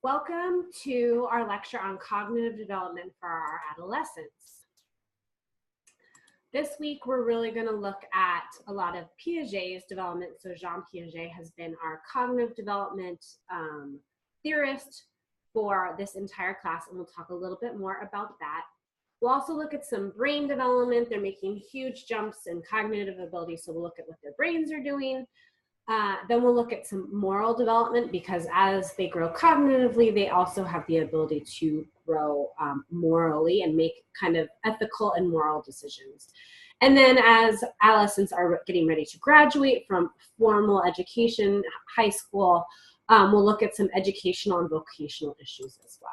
Welcome to our lecture on cognitive development for our adolescents. This week, we're really going to look at a lot of Piaget's development. So Jean Piaget has been our cognitive development theorist for this entire class, and we'll talk a little bit more about that. We'll also look at some brain development. They're making huge jumps in cognitive ability, so we'll look at what their brains are doing. Then we'll look at some moral development, because as they grow cognitively, they also have the ability to grow morally and make kind of ethical and moral decisions. And then as adolescents are getting ready to graduate from formal education, high school, we'll look at some educational and vocational issues as well.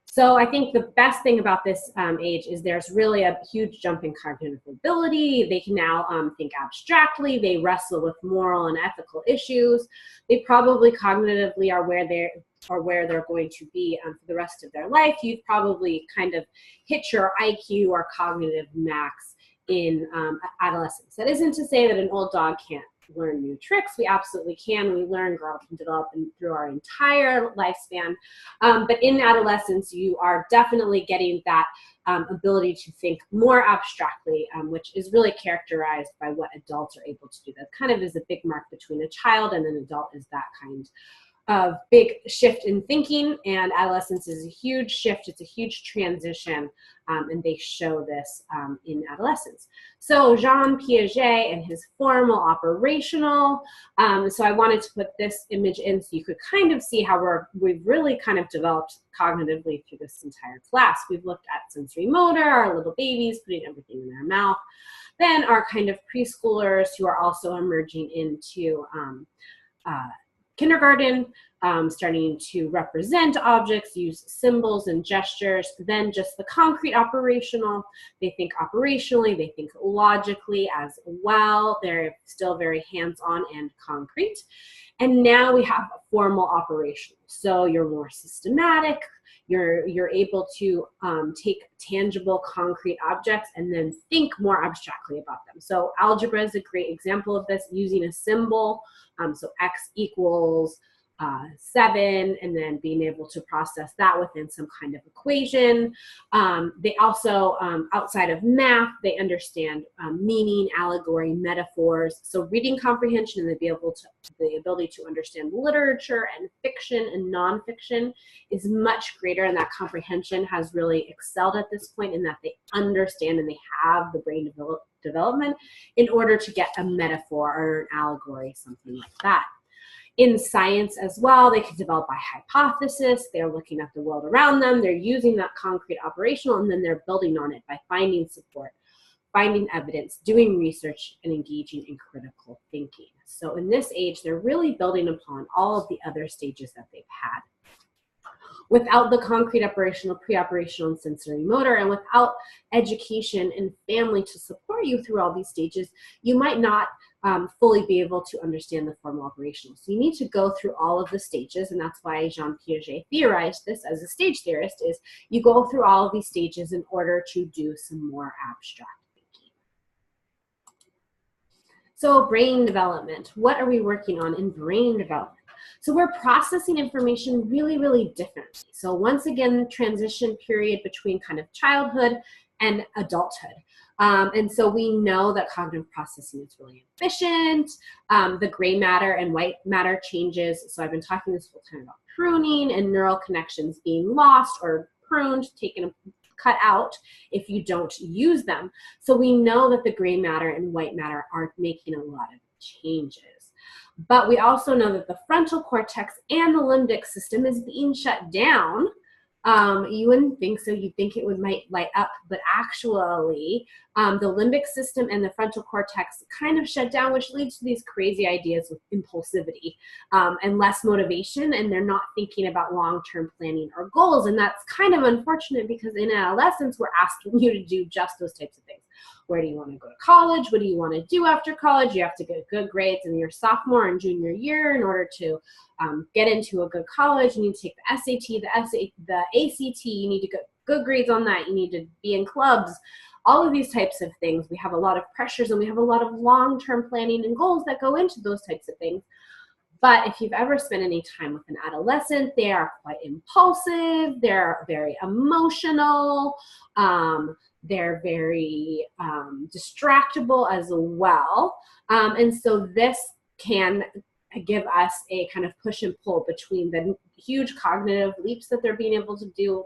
So I think the best thing about this age is there's really a huge jump in cognitive ability. They can now think abstractly. They wrestle with moral and ethical issues. They probably cognitively are where they're going to be for the rest of their life. You've probably kind of hit your IQ or cognitive max in adolescence. That isn't to say that an old dog can't learn new tricks. We absolutely can. We learn, grow up, and develop through our entire lifespan. But in adolescence, you are definitely getting that ability to think more abstractly, which is really characterized by what adults are able to do. That kind of is a big mark between a child and an adult, is that kind of big shift in thinking, and adolescence is a huge shift. It's a huge transition, and they show this in adolescence. So Jean Piaget and his formal operational, so I wanted to put this image in so you could kind of see how we've really kind of developed cognitively through this entire class. We've looked at sensory motor, our little babies putting everything in their mouth, then our kind of preschoolers who are also emerging into kindergarten, starting to represent objects, use symbols and gestures, then just the concrete operational. They think operationally, they think logically as well. They're still very hands-on and concrete. And now we have a formal operational. So you're more systematic. You're able to take tangible, concrete objects and then think more abstractly about them. So algebra is a great example of this, using a symbol. So x equals 7, and then being able to process that within some kind of equation. They also, outside of math, they understand meaning, allegory, metaphors. So reading comprehension and the ability to understand literature and fiction and nonfiction is much greater, and that comprehension has really excelled at this point in that they understand and they have the brain development in order to get a metaphor or an allegory, something like that. In science as well, they can develop by hypothesis. They're looking at the world around them. They're using that concrete operational, and then they're building on it by finding support, finding evidence, doing research, and engaging in critical thinking. So in this age, they're really building upon all of the other stages that they've had. Without the concrete operational, pre-operational, and sensory motor, and without education and family to support you through all these stages, you might not fully be able to understand the formal operational. So you need to go through all of the stages, and that's why Jean Piaget theorized this as a stage theorist, is you go through all of these stages in order to do some more abstract thinking. So brain development, what are we working on in brain development? So we're processing information really, really differently. So once again, transition period between kind of childhood and adulthood. And so we know that cognitive processing is really efficient. The gray matter and white matter changes. So I've been talking this whole time about pruning and neural connections being lost or pruned, cut out if you don't use them. So we know that the gray matter and white matter aren't making a lot of changes. But we also know that the frontal cortex and the limbic system is being shut down. You wouldn't think so. You'd think it might light up, but actually the limbic system and the frontal cortex kind of shut down, which leads to these crazy ideas with impulsivity and less motivation, and they're not thinking about long-term planning or goals. And that's kind of unfortunate, because in adolescence, we're asking you to do just those types of things. Where do you want to go to college? What do you want to do after college? You have to get good grades in your sophomore and junior year in order to get into a good college. You need to take the SAT, the ACT. You need to get good grades on that. You need to be in clubs. All of these types of things. We have a lot of pressures, and we have a lot of long-term planning and goals that go into those types of things. But if you've ever spent any time with an adolescent, they are quite impulsive, they're very emotional, they're very distractible as well. And so this can give us a kind of push and pull between the huge cognitive leaps that they're being able to do,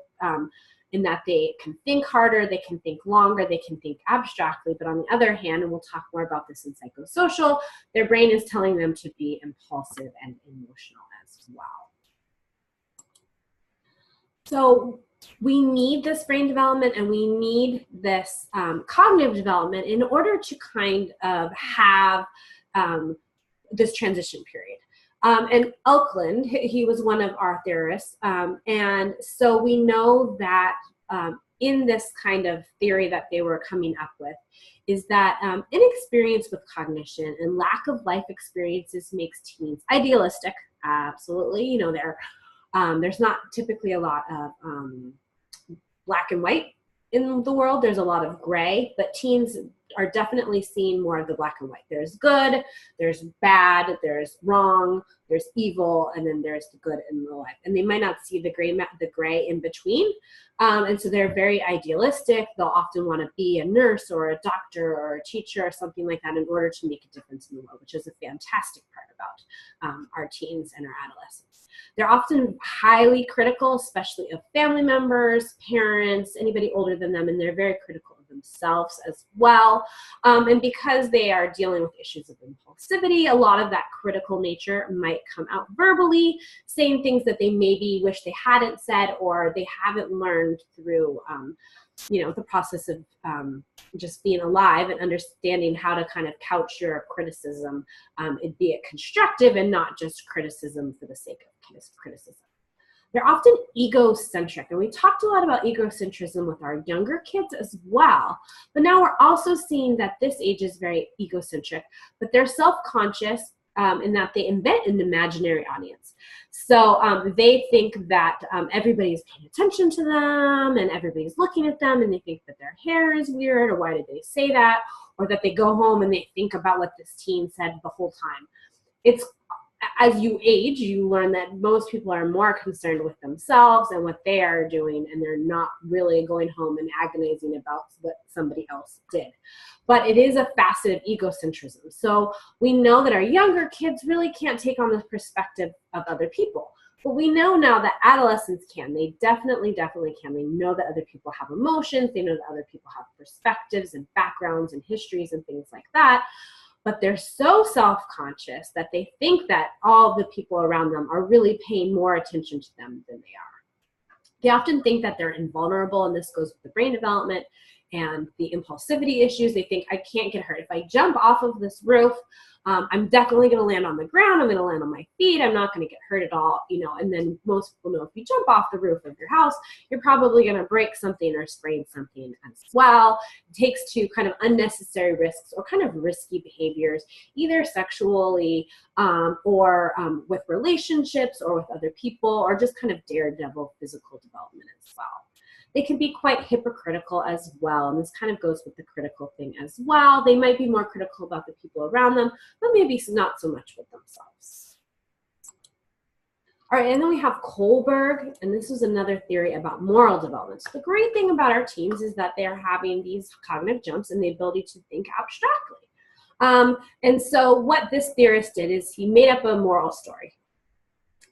in that they can think harder, they can think longer, they can think abstractly. But on the other hand, and we'll talk more about this in psychosocial, their brain is telling them to be impulsive and emotional as well. So we need this brain development and we need this cognitive development in order to kind of have this transition period. And Oakland, he was one of our theorists, and so we know that in this kind of theory that they were coming up with is that inexperience with cognition and lack of life experiences makes teens idealistic. Absolutely, you know, there's not typically a lot of black and white in the world. There's a lot of gray, but teens are definitely seeing more of the black and white. There's good, there's bad, there's wrong, there's evil, and then there's the good and the light. And they might not see the gray in between. And so they're very idealistic. They'll often want to be a nurse or a doctor or a teacher or something like that in order to make a difference in the world, which is a fantastic part about our teens and our adolescents. They're often highly critical, especially of family members, parents, anybody older than them, and they're very critical of themselves as well. And because they are dealing with issues of impulsivity, a lot of that critical nature might come out verbally, saying things that they maybe wish they hadn't said or they haven't learned through you know, the process of just being alive and understanding how to kind of couch your criticism, be it constructive and not just criticism for the sake of criticism. They're often egocentric, and we talked a lot about egocentrism with our younger kids as well, but now we're also seeing that this age is very egocentric, but they're self-conscious in that they invent an imaginary audience. So they think that everybody's paying attention to them and everybody's looking at them and they think that their hair is weird, or why did they say that, or that they go home and they think about what this teen said the whole time. It's as you age, you learn that most people are more concerned with themselves and what they are doing, and they're not really going home and agonizing about what somebody else did. But it is a facet of egocentrism. So we know that our younger kids really can't take on the perspective of other people. But we know now that adolescents can. They definitely can. They know that other people have emotions. They know that other people have perspectives and backgrounds and histories and things like that. But they're so self-conscious that they think that all the people around them are really paying more attention to them than they are. They often think that they're invulnerable, and this goes with the brain development and the impulsivity issues. They think, I can't get hurt. If I jump off of this roof, I'm definitely going to land on the ground. I'm going to land on my feet. I'm not going to get hurt at all, you know. And then most people know if you jump off the roof of your house, you're probably going to break something or sprain something as well. It takes to kind of unnecessary risks or kind of risky behaviors, either sexually or with relationships or with other people, or just kind of daredevil physical development as well. They can be quite hypocritical as well, and this kind of goes with the critical thing as well. They might be more critical about the people around them, but maybe not so much with themselves. All right, and then we have Kohlberg, and this is another theory about moral development. So the great thing about our teams is that they are having these cognitive jumps and the ability to think abstractly. And so what this theorist did is he made up a moral story.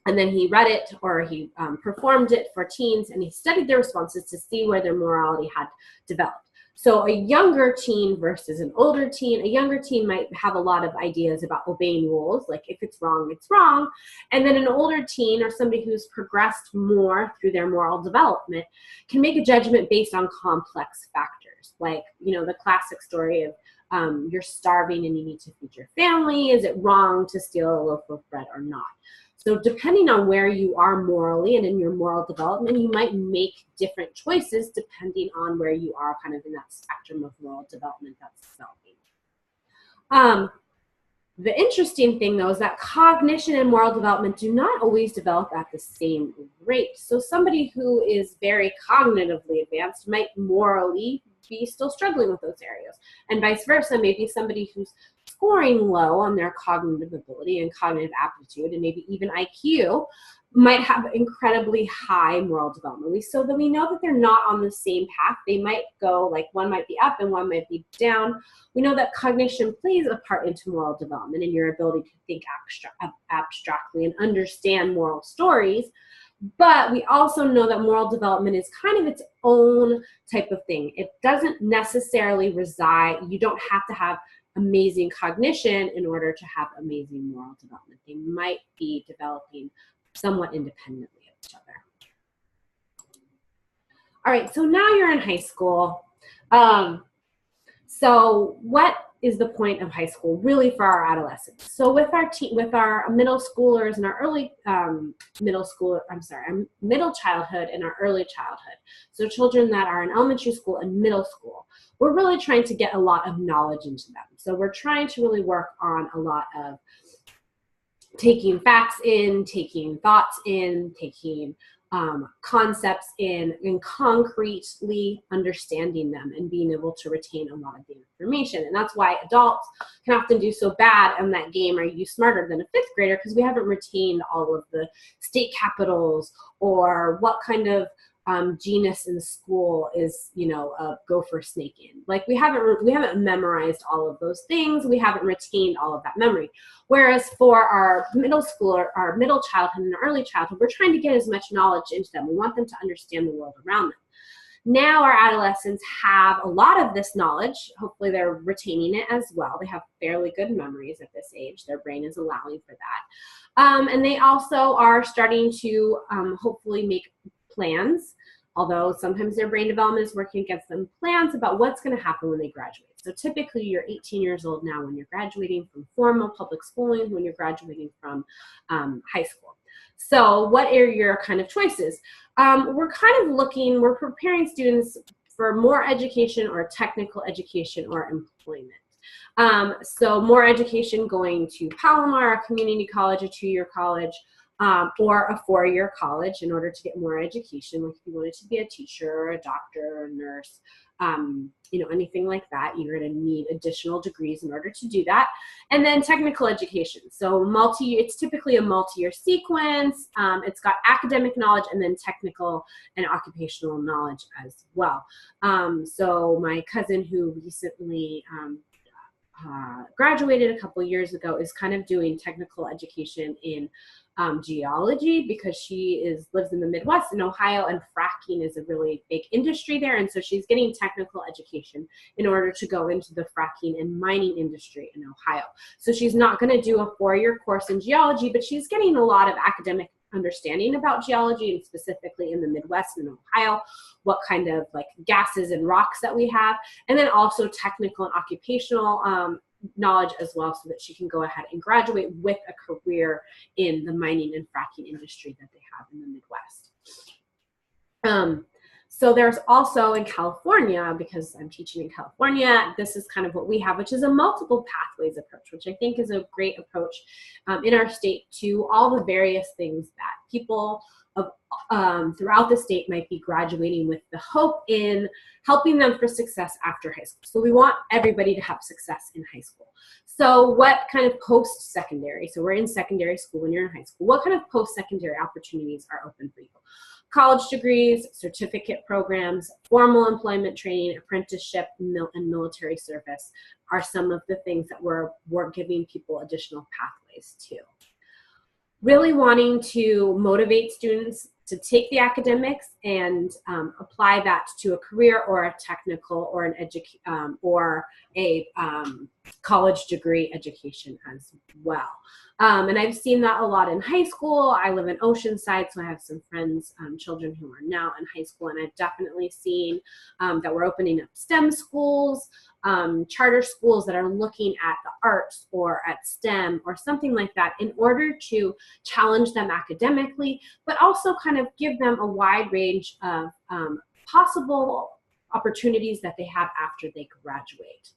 And then he read it, or he performed it for teens, and he studied their responses to see where their morality had developed. So a younger teen versus an older teen, a younger teen might have a lot of ideas about obeying rules, like if it's wrong, it's wrong. And then an older teen, or somebody who's progressed more through their moral development, can make a judgment based on complex factors, like, you know, the classic story of you're starving and you need to feed your family. Is it wrong to steal a loaf of bread or not? So depending on where you are morally and in your moral development, you might make different choices depending on where you are kind of in that spectrum of moral development that's developing. The interesting thing, though, is that cognition and moral development do not always develop at the same rate. So somebody who is very cognitively advanced might morally be still struggling with those areas. And vice versa, maybe somebody who's scoring low on their cognitive ability and cognitive aptitude and maybe even IQ might have incredibly high moral development. So that we know that they're not on the same path. They might go, like one might be up and one might be down. We know that cognition plays a part into moral development and your ability to think abstractly and understand moral stories. But we also know that moral development is kind of its own type of thing. It doesn't necessarily reside, you don't have to have amazing cognition in order to have amazing moral development. They might be developing somewhat independently of each other. All right, so now you're in high school. So what is the point of high school really for our adolescents? So with our middle schoolers and our early middle childhood and our early childhood, so children that are in elementary school and middle school, we're really trying to get a lot of knowledge into them. So we're trying to really work on a lot of taking facts in, taking thoughts in, taking concepts in, and concretely understanding them and being able to retain a lot of the information. And that's why adults can often do so bad in that game, Are You Smarter Than a Fifth Grader? Because we haven't retained all of the state capitals or what kind of genus in school is, you know, a gopher snake in. Like we haven't memorized all of those things. We haven't retained all of that memory. Whereas for our middle schooler, our middle childhood and early childhood, we're trying to get as much knowledge into them. We want them to understand the world around them. Now our adolescents have a lot of this knowledge. Hopefully they're retaining it as well. They have fairly good memories at this age. Their brain is allowing for that. And they also are starting to hopefully make plans, although sometimes their brain development is working against them, plans about what's going to happen when they graduate. So typically you're 18 years old now when you're graduating from formal public schooling, when you're graduating from high school. So what are your kind of choices? We're we're preparing students for more education or technical education or employment. So more education going to Palomar, a community college, a two-year college, or a four-year college in order to get more education. Like if you wanted to be a teacher or a doctor or a nurse, you know, anything like that, you're going to need additional degrees in order to do that. And then technical education. So it's typically a multi-year sequence. It's got academic knowledge and then technical and occupational knowledge as well. So my cousin who recently graduated a couple years ago is kind of doing technical education in geology because she lives in the Midwest in Ohio, and fracking is a really big industry there, and so she's getting technical education in order to go into the fracking and mining industry in Ohio. So she's not going to do a four-year course in geology, but she's getting a lot of academic understanding about geology, and specifically in the Midwest and Ohio, what kind of like gases and rocks that we have, and then also technical and occupational knowledge as well, so that she can go ahead and graduate with a career in the mining and fracking industry that they have in the Midwest. So there's also in California, because I'm teaching in California, this is kind of what we have, which is a multiple pathways approach, which I think is a great approach in our state to all the various things that people throughout the state might be graduating with the hope in helping them for success after high school. So we want everybody to have success in high school. So what kind of post-secondary, so we're in secondary school when you're in high school, what kind of post-secondary opportunities are open for you? College degrees, certificate programs, formal employment training, apprenticeship, and military service are some of the things that we're giving people additional pathways to. Really wanting to motivate students to take the academics and apply that to a career or a technical or an college degree education as well. And I've seen that a lot in high school. I live in Oceanside, so I have some friends, children who are now in high school, and I've definitely seen that we're opening up STEM schools, charter schools that are looking at the arts or at STEM or something like that in order to challenge them academically, but also kind of give them a wide range of possible opportunities that they have after they graduate.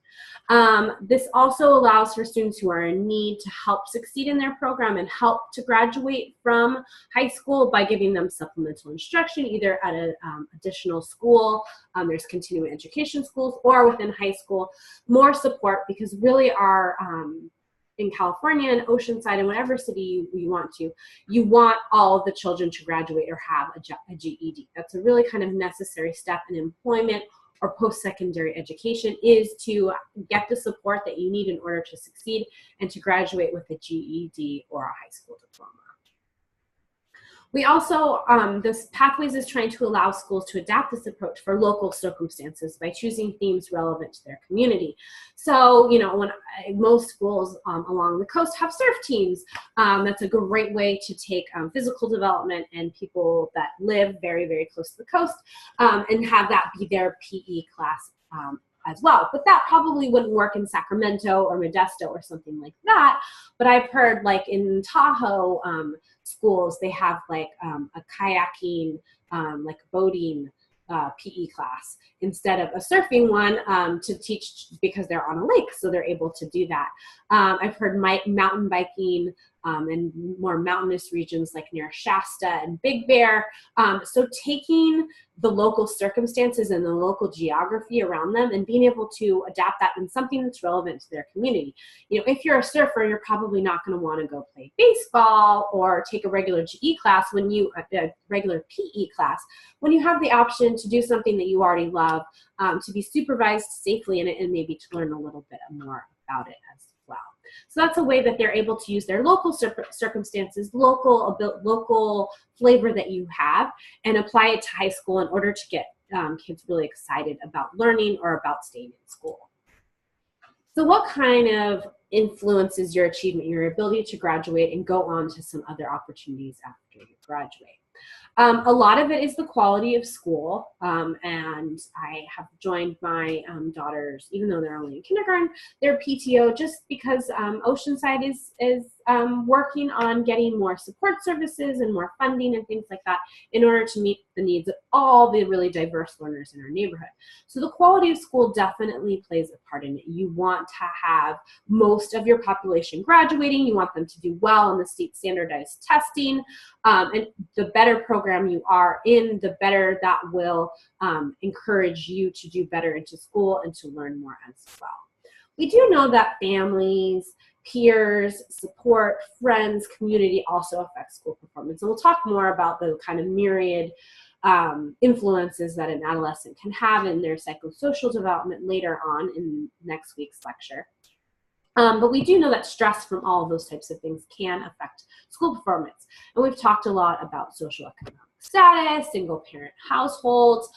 This also allows for students who are in need to help succeed in their program and help to graduate from high school by giving them supplemental instruction, either at an additional school, there's continuing education schools, or within high school, more support, because really our in California and Oceanside and whatever city you want to, you want all of the children to graduate or have a GED. That's a really kind of necessary step in employment or post-secondary education, is to get the support that you need in order to succeed and to graduate with a GED or a high school diploma. We also, this Pathways is trying to allow schools to adapt this approach for local circumstances by choosing themes relevant to their community. So, you know, when most schools along the coast have surf teams, that's a great way to take physical development and people that live very, very close to the coast and have that be their PE class as well. But that probably wouldn't work in Sacramento or Modesto or something like that. But I've heard, like in Tahoe schools, they have like a kayaking, like boating PE class instead of a surfing one to teach, because they're on a lake, so they're able to do that. I've heard mountain biking in more mountainous regions like near Shasta and Big Bear. So taking the local circumstances and the local geography around them and being able to adapt that in something that's relevant to their community. You know, if you're a surfer, you're probably not going to want to go play baseball or take a regular GE class when you, a regular PE class, when you have the option to do something that you already love, to be supervised safely in it and maybe to learn a little bit more about it as well. So that's a way that they're able to use their local circumstances, local flavor that you have, and apply it to high school in order to get kids really excited about learning or about staying in school. So what kind of influences your achievement, your ability to graduate and go on to some other opportunities after you graduate? A lot of it is the quality of school, and I have joined my daughters, even though they're only in kindergarten, their PTO, just because Oceanside is working on getting more support services and more funding and things like that in order to meet the needs of all the really diverse learners in our neighborhood. So the quality of school definitely plays a part in it. You want to have most of your population graduating. You want them to do well in the state standardized testing. And the better program you are in, the better that will encourage you to do better into school and to learn more as well. We do know that families, peers, support, friends, community also affects school performance. And we'll talk more about the kind of myriad influences that an adolescent can have in their psychosocial development later on in next week's lecture. But we do know that stress from all of those types of things can affect school performance. And we've talked a lot about socioeconomic status, single parent households,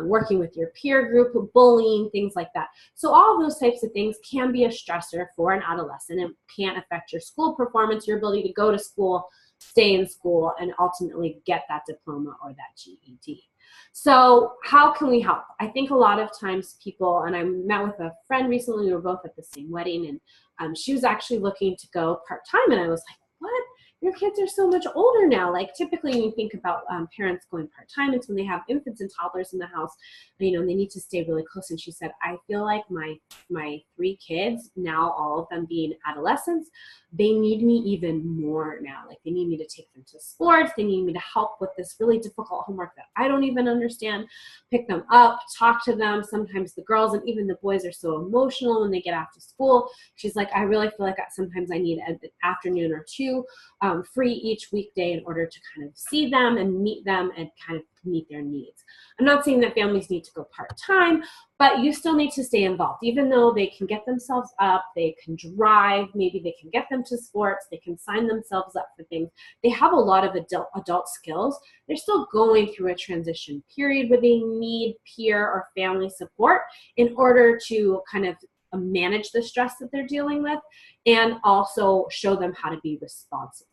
working with your peer group, bullying, things like that. So all of those types of things can be a stressor for an adolescent and can affect your school performance, your ability to go to school, stay in school, and ultimately get that diploma or that GED. So how can we help? I think a lot of times people, and I met with a friend recently, we were both at the same wedding, and she was actually looking to go part-time, and I was like, what? Your kids are so much older now. Like typically when you think about parents going part-time, it's when they have infants and toddlers in the house, you know, and they need to stay really close. And she said, I feel like my 3 kids, now all of them being adolescents, they need me even more now. Like they need me to take them to sports. They need me to help with this really difficult homework that I don't even understand, pick them up, talk to them. Sometimes the girls and even the boys are so emotional when they get after school. She's like, I really feel like sometimes I need an afternoon or 2 free each weekday in order to kind of see them and meet them and kind of meet their needs. I'm not saying that families need to go part-time, but you still need to stay involved. Even though they can get themselves up, they can drive, maybe they can get them to sports, they can sign themselves up for things. They have a lot of adult skills. They're still going through a transition period where they need peer or family support in order to kind of manage the stress that they're dealing with and also show them how to be responsible.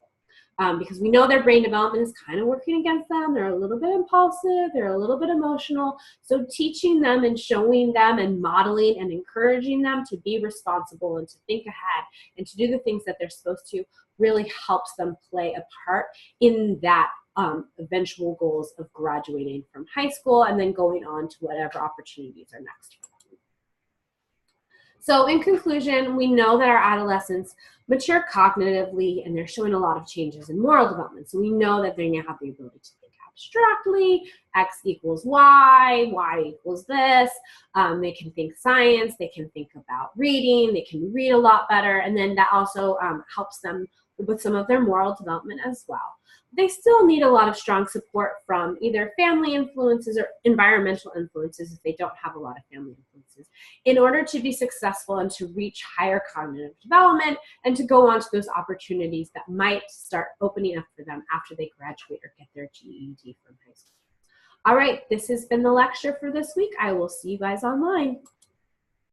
Because we know their brain development is kind of working against them. They're a little bit impulsive, they're a little bit emotional. So teaching them and showing them and modeling and encouraging them to be responsible and to think ahead and to do the things that they're supposed to really helps them play a part in that eventual goals of graduating from high school and then going on to whatever opportunities are next for them. So in conclusion, we know that our adolescents mature cognitively and they're showing a lot of changes in moral development. So we know that they're going to have the ability to think abstractly, X equals Y, Y equals this. They can think science, they can think about reading, they can read a lot better, and then that also helps them with some of their moral development as well. They still need a lot of strong support from either family influences or environmental influences if they don't have a lot of family influences in order to be successful and to reach higher cognitive development and to go on to those opportunities that might start opening up for them after they graduate or get their GED from high school. All right, this has been the lecture for this week. I will see you guys online.